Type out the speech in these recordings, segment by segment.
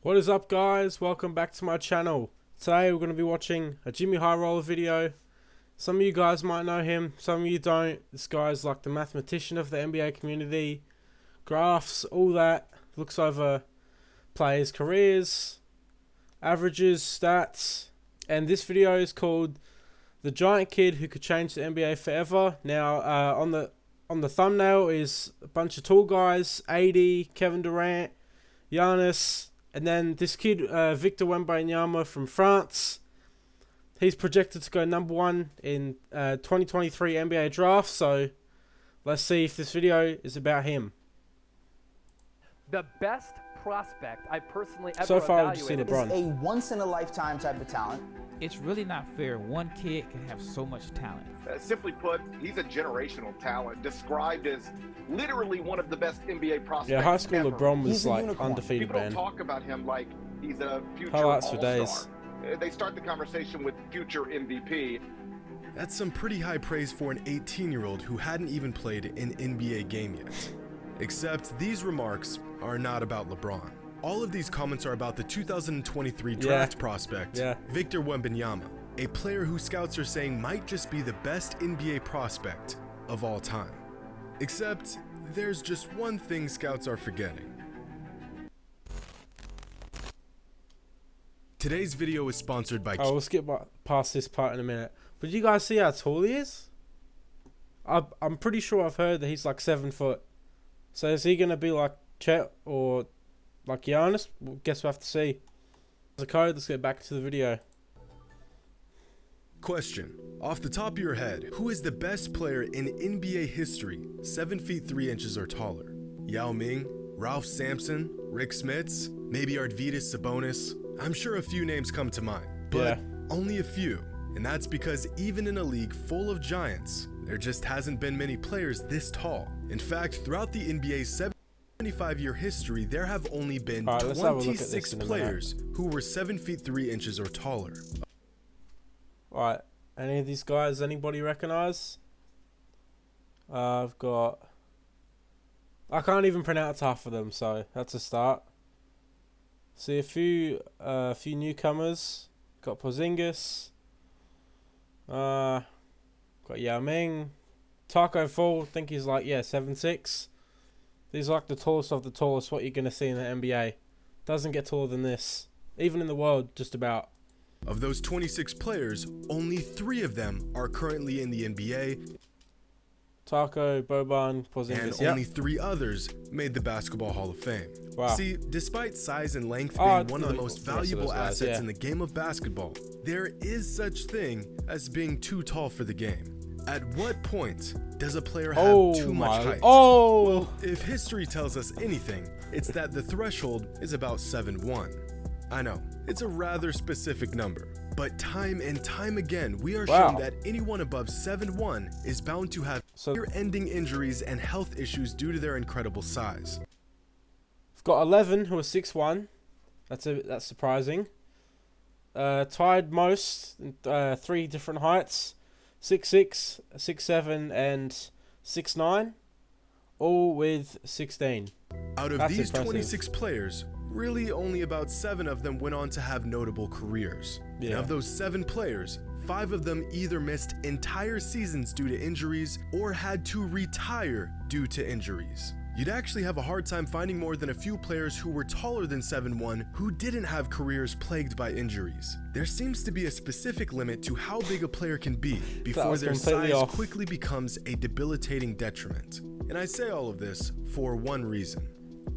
What is up, guys? Welcome back to my channel. Today we're going to be watching a JxmyHighroller video. Some of you guys might know him, some of you don't. This guy's like the mathematician of the NBA community. Graphs, all that. Looks over players' careers, averages, stats. And this video is called The Giant Kid Who Could Change the NBA Forever. Now, on the thumbnail is a bunch of tall guys. AD, Kevin Durant, Giannis. And then this kid, Victor Wembanyama from France, he's projected to go #1 in 2023 NBA draft. So let's see if this video is about him. The best prospect I personally ever So far, we've just seen evaluated. LeBron. Is a once-in-a-lifetime type of talent. It's really not fair. One kid can have so much talent. Simply put, he's a generational talent, described as literally one of the best NBA prospects. Yeah, high school ever. LeBron was He's a like unicorn. undefeated, People man. don't talk about him like he's a future Highlights for all-star. days. They start the conversation with future MVP. That's some pretty high praise for an 18-year-old who hadn't even played an NBA game yet. Except these remarks are not about LeBron. All of these comments are about the 2023 draft prospect, Victor Wembanyama, a player who scouts are saying might just be the best NBA prospect of all time. Except there's just one thing scouts are forgetting. Today's video is sponsored by We'll skip past this part in a minute. But you guys see how tall he is? I'm pretty sure I've heard that he's like 7 foot. So is he going to be like Chet or like Giannis? Well, guess we'll have to see. The code, let's get back to the video. Question. Off the top of your head, who is the best player in NBA history 7 feet 3 inches or taller? Yao Ming, Ralph Sampson, Rick Smits, maybe Arvydas Sabonis? I'm sure a few names come to mind, but only a few. And that's because even in a league full of giants, there just hasn't been many players this tall. In fact, throughout the NBA's 75-year history, there have only been 26 players who were 7 feet 3 inches or taller. Alright, any of these guys anybody recognize? I've got... I can't even pronounce half of them, so that's a start. See a few newcomers. Got Porzingis. Got Yao Ming. Taco Fall, I think he's like, 7'6". These are like the tallest of the tallest, what you're going to see in the NBA. Doesn't get taller than this. Even in the world, just about. Of those 26 players, only 3 of them are currently in the NBA. Taco, Boban, Porzingis, and only 3 others made the Basketball Hall of Fame. Wow. See, despite size and length being one of the most valuable guys, assets in the game of basketball, there is such thing as being too tall for the game. At what point does a player have too much height? Well, if history tells us anything, it's that the threshold is about 7'1". I know, it's a rather specific number, but time and time again, we are shown that anyone above 7'1" is bound to have career-ending injuries and health issues due to their incredible size. I've got 11 who are 6'1". That's surprising. Tied most, 3 different heights. 6'6", 6'7", and 6'9", all with 16. Out of these 26 players, really only about 7 of them went on to have notable careers. And of those 7 players, 5 of them either missed entire seasons due to injuries or had to retire due to injuries. You'd actually have a hard time finding more than a few players who were taller than 7'1" who didn't have careers plagued by injuries. There seems to be a specific limit to how big a player can be before their size quickly becomes a debilitating detriment. And I say all of this for one reason.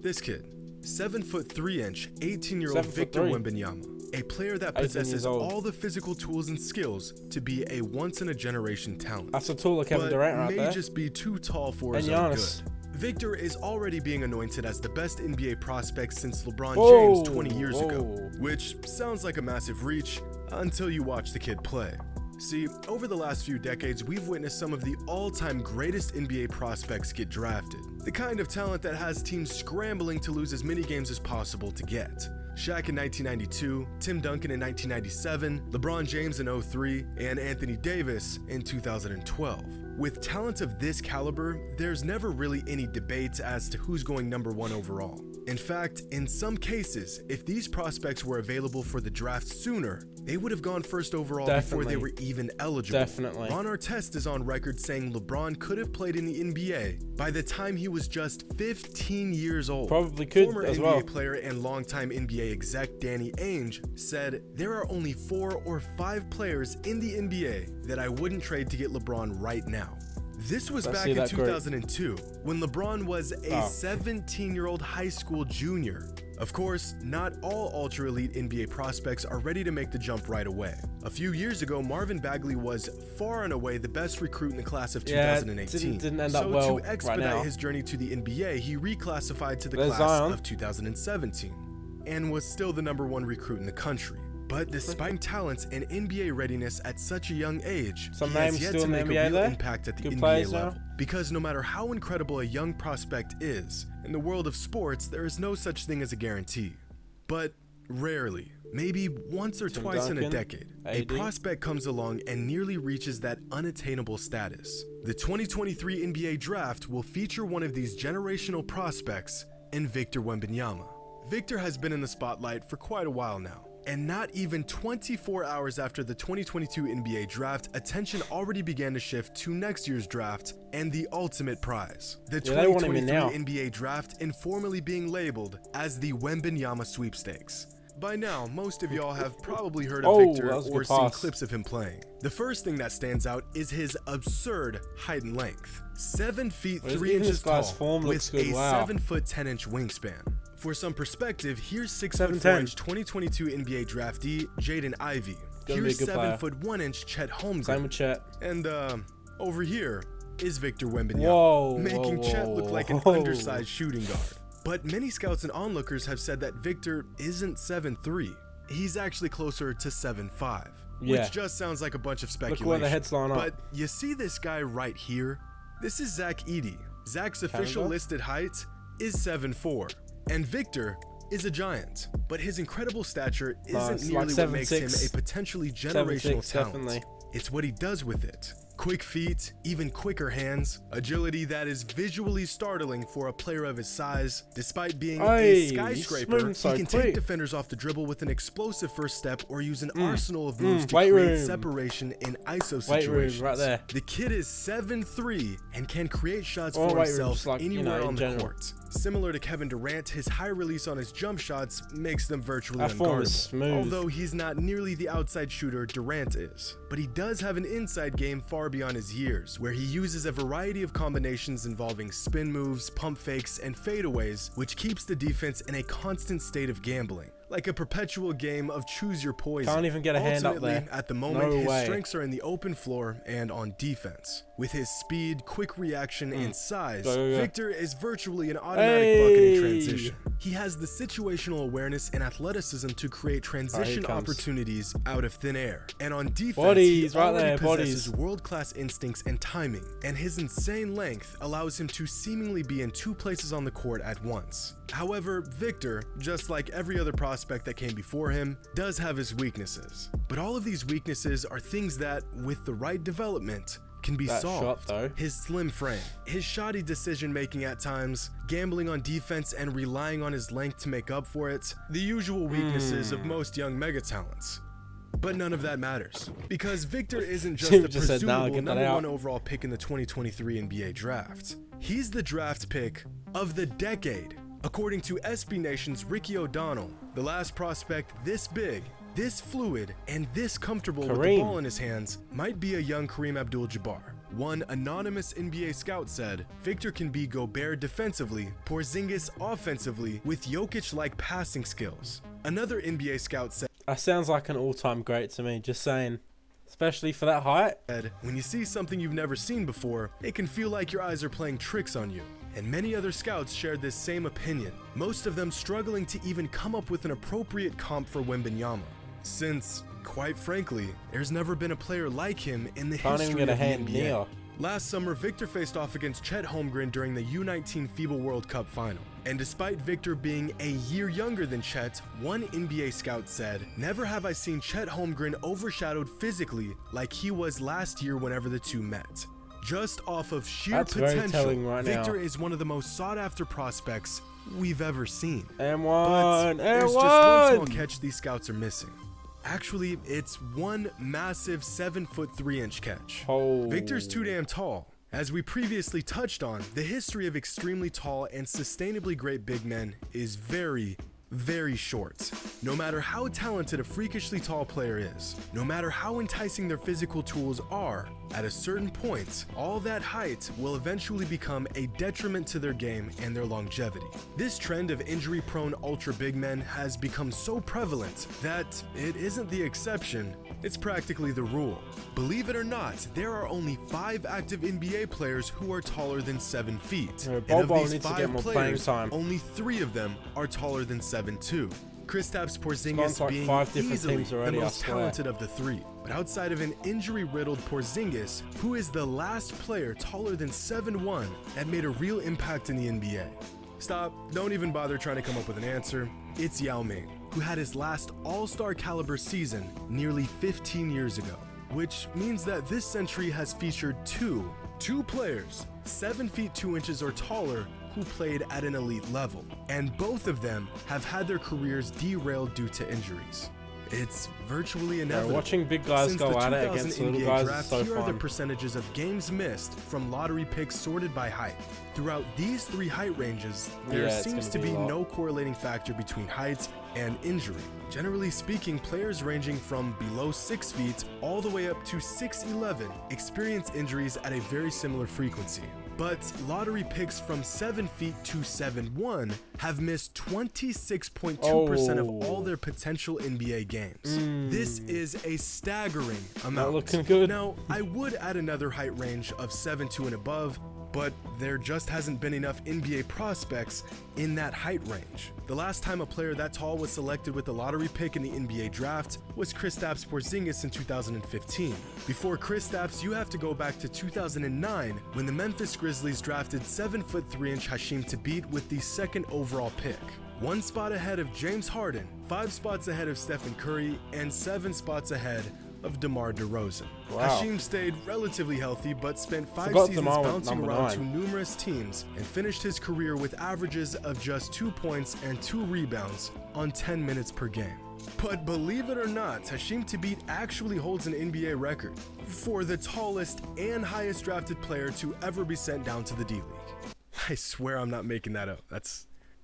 This kid, 7 foot 3 inch, 18-year-old Victor Wembanyama, a player that possesses all the physical tools and skills to be a once-in-a-generation talent. That's a tool of Kevin Durant right there. May just be too tall for his own good. Victor is already being anointed as the best NBA prospect since LeBron James 20 years ago, which sounds like a massive reach until you watch the kid play. See, over the last few decades, we've witnessed some of the all-time greatest NBA prospects get drafted. The kind of talent that has teams scrambling to lose as many games as possible to get. Shaq in 1992, Tim Duncan in 1997, LeBron James in 2003, and Anthony Davis in 2012. With talent of this caliber, there's never really any debate as to who's going number 1 overall. In fact, in some cases, if these prospects were available for the draft sooner, they would have gone first overall before they were even eligible. Definitely. Ron Artest is on record saying LeBron could have played in the NBA by the time he was just 15 years old. Probably could Former as NBA well. player and longtime NBA exec Danny Ainge said, "There are only 4 or 5 players in the NBA that I wouldn't trade to get LeBron right now." This was back in 2002, when LeBron was a 17-year-old high school junior. Of course, not all ultra-elite NBA prospects are ready to make the jump right away. A few years ago, Marvin Bagley was far and away the best recruit in the class of 2018. Didn't end up well to expedite right his journey to the NBA, he reclassified to the class Zion. of 2017 and was still the #1 recruit in the country. But despite talents and NBA readiness at such a young age, Some he has names yet still to in the make a NBA real there? impact at the Good NBA players level. now? Because no matter how incredible a young prospect is, in the world of sports, there is no such thing as a guarantee. But rarely, maybe once or Tim twice in a Duncan, decade, a AD. prospect comes along and nearly reaches that unattainable status. The 2023 NBA draft will feature one of these generational prospects in Victor Wembanyama. Victor has been in the spotlight for quite a while now. And not even 24 hours after the 2022 NBA draft, attention already began to shift to next year's draft and the ultimate prize. The Yeah, they want him in 2023 now. NBA draft, informally being labeled as the Wembanyama sweepstakes. By now, most of y'all have probably heard of Oh, Victor that was a or good seen pass. clips of him playing. The first thing that stands out is his absurd height and length. 7 feet Well, 3 even inches this guy's tall form looks with good, a wow. 7 foot 10 inch wingspan. For some perspective, here's 6 foot 4 7'10". inch 2022 NBA draftee Jaden Ivey. Gonna be a Here's good 7 player. foot 1 inch Chet Same Holmgren. with Chet. And over here is Victor Wembanyama, Whoa, making whoa, Chet look like an whoa. undersized shooting guard. But many scouts and onlookers have said that Victor isn't 7'3". He's actually closer to 7'5", Yeah. which just sounds like a bunch of speculation. Look where the heads line up. But you see this guy right here? This is Zach Edey. Zach's official Canada? listed height is 7'4", and Victor is a giant. But his incredible stature isn't it's nearly like what makes him 7'6". a potentially generational 7'6", talent. definitely. It's what he does with it. Quick feet, even quicker hands, agility that is visually startling for a player of his size. Despite being a Hey, he's skyscraper, moving he so can quick. take defenders off the dribble with an explosive first step or use an arsenal of moves to weight create room. separation in ISO Weight room, situations. right there. The kid is 7'3" and can create shots Or for weight room, himself just like, you anywhere know, in on the general. court. Similar to Kevin Durant, his high release on his jump shots makes them virtually That form is unguardable. smooth. Although he's not nearly the outside shooter Durant is. But he does have an inside game far beyond his years, where he uses a variety of combinations involving spin moves, pump fakes, and fadeaways, which keeps the defense in a constant state of gambling. Like a perpetual game of choose your poison. Can't even get a hand up Ultimately, there. at the moment, No his way. strengths are in the open floor and on defense. With his speed, quick reaction, and size, Go, go, go. Victor is virtually an automatic Hey! bucket in transition. He has the situational awareness and athleticism to create transition comes. opportunities out of thin air. And on defense, Bodies, he right already there, possesses bodies. world-class instincts and timing, and his insane length allows him to seemingly be in 2 places on the court at once. However, Victor, just like every other prospect that came before him, does have his weaknesses. But all of these weaknesses are things that, with the right development, can be That solved. shot, though. His slim frame, his shoddy decision making at times, gambling on defense and relying on his length to make up for it, the usual weaknesses of most young mega talents. But none of that matters, because Victor isn't just Jim the just said, "Nah, presumable get that number out." 1 overall pick in the 2023 NBA draft. He's the draft pick of the decade. According to SB Nation's Ricky O'Donnell, the last prospect this big, this fluid, and this comfortable with the Kareem. ball in his hands might be a young Kareem Abdul-Jabbar. One anonymous NBA scout said, Victor can be Gobert defensively, Porzingis offensively, with Jokic-like passing skills. Another NBA scout said, That sounds like an all-time great to me, just saying. Especially for that height. when you see something you've never seen before, it can feel like your eyes are playing tricks on you. And many other scouts shared this same opinion, most of them struggling to even come up with an appropriate comp for Wembanyama. Since, quite frankly, there's never been a player like him in the Can't even history get a of the hand NBA. near. Last summer, Victor faced off against Chet Holmgren during the U19 FIBA World Cup final. And despite Victor being a year younger than Chet, one NBA scout said, "Never have I seen Chet Holmgren overshadowed physically like he was last year whenever the two met." Just off of sheer That's very potential, telling right now. Victor is one of the most sought-after prospects we've ever seen. And But one, there's and just one small one. catch these scouts are missing. Actually, it's one massive 7-foot 3-inch catch. Oh. Victor's too damn tall. As we previously touched on, the history of extremely tall and sustainably great big men is very, very short. No matter how talented a freakishly tall player is, no matter how enticing their physical tools are, at a certain point, all that height will eventually become a detriment to their game and their longevity. This trend of injury-prone ultra big men has become so prevalent that it isn't the exception, it's practically the rule. Believe it or not, there are only 5 active NBA players who are taller than 7 feet. Yeah, And Bobo of these needs to 5 get more playing players, time. only 3 of them are taller than 7'2". Kristaps gone Porzingis to like being 5 different easily teams the already, I most swear. talented of the 3. But outside of an injury-riddled Porzingis, who is the last player taller than 7'1" that made a real impact in the NBA? Stop, don't even bother trying to come up with an answer. It's Yao Ming, who had his last all-star caliber season nearly 15 years ago. Which means that this century has featured two players, 7 feet 2 inches or taller, who played at an elite level. And both of them have had their careers derailed due to injuries. It's virtually inevitable. Watching big guys Since go the at it 2000 against little NBA guys is draft, so here are the fun. percentages of games missed from lottery picks sorted by height. Throughout these 3 height ranges, there Yeah, it's seems to gonna be be a lot. no correlating factor between height and injury. Generally speaking, players ranging from below 6 feet all the way up to 6'11" experience injuries at a very similar frequency. But lottery picks from 7 feet to 7'1" have missed 26.2% of all their potential NBA games. This is a staggering amount. looking good. Now, I would add another height range of 7'2" and above, but there just hasn't been enough NBA prospects in that height range. The last time a player that tall was selected with a lottery pick in the NBA draft was Kristaps Porzingis in 2015. Before Kristaps, you have to go back to 2009 when the Memphis Grizzlies drafted 7' 3" Hasheem Thabeet with the 2nd overall pick. 1 spot ahead of James Harden, 5 spots ahead of Stephen Curry, and 7 spots ahead of DeMar DeRozan. Wow. Hasheem stayed relatively healthy but spent 5 Forgot seasons DeMar went bouncing number around 9. to numerous teams and finished his career with averages of just 2 points and 2 rebounds on 10 minutes per game. But believe it or not, Hasheem Thabeet actually holds an NBA record for the tallest and highest drafted player to ever be sent down to the D-League. I swear I'm not making that up.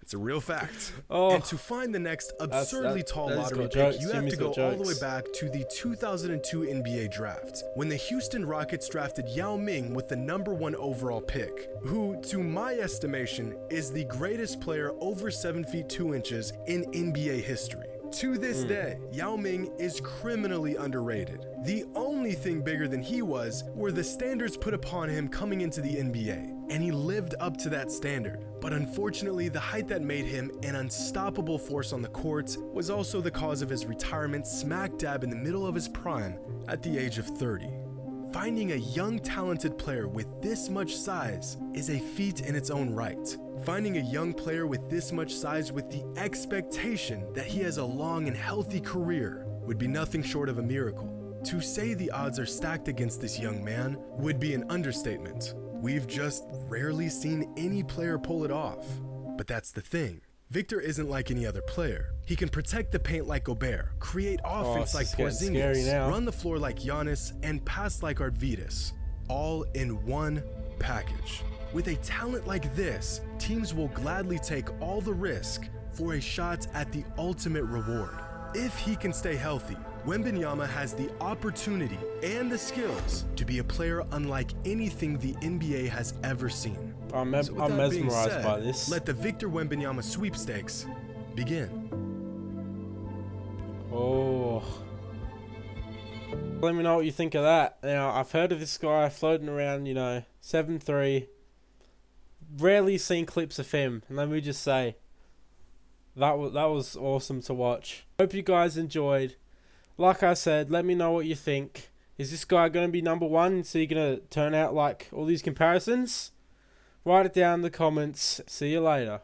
It's a real fact. Oh, and to find the next absurdly tall that is lottery got pick, jokes. you have Jimmy's to go got all the way jokes. back to the 2002 NBA draft, when the Houston Rockets drafted Yao Ming with the #1 overall pick, who, to my estimation, is the greatest player over 7 feet 2 inches in NBA history. To this day, Yao Ming is criminally underrated. The only thing bigger than he was were the standards put upon him coming into the NBA, and he lived up to that standard. But unfortunately, the height that made him an unstoppable force on the court was also the cause of his retirement smack dab in the middle of his prime at the age of 30. Finding a young, talented player with this much size is a feat in its own right. Finding a young player with this much size with the expectation that he has a long and healthy career would be nothing short of a miracle. To say the odds are stacked against this young man would be an understatement. We've just rarely seen any player pull it off. But that's the thing. Victor isn't like any other player. He can protect the paint like Gobert, create offense like this is getting scary Porzingis, now. run the floor like Giannis, and pass like Arvidas, all in one package. With a talent like this, teams will gladly take all the risk for a shot at the ultimate reward. If he can stay healthy, Wembanyama has the opportunity and the skills to be a player unlike anything the NBA has ever seen. I'm So with that being mesmerized said, by this. let the Victor Wembanyama sweepstakes begin. Oh. Let me know what you think of that. Now, I've heard of this guy floating around, 7'3". Rarely seen clips of him. And let me just say, that was awesome to watch. Hope you guys enjoyed. Like I said, let me know what you think. Is this guy going to be #1? So you're going to turn out like all these comparisons? Write it down in the comments. See you later.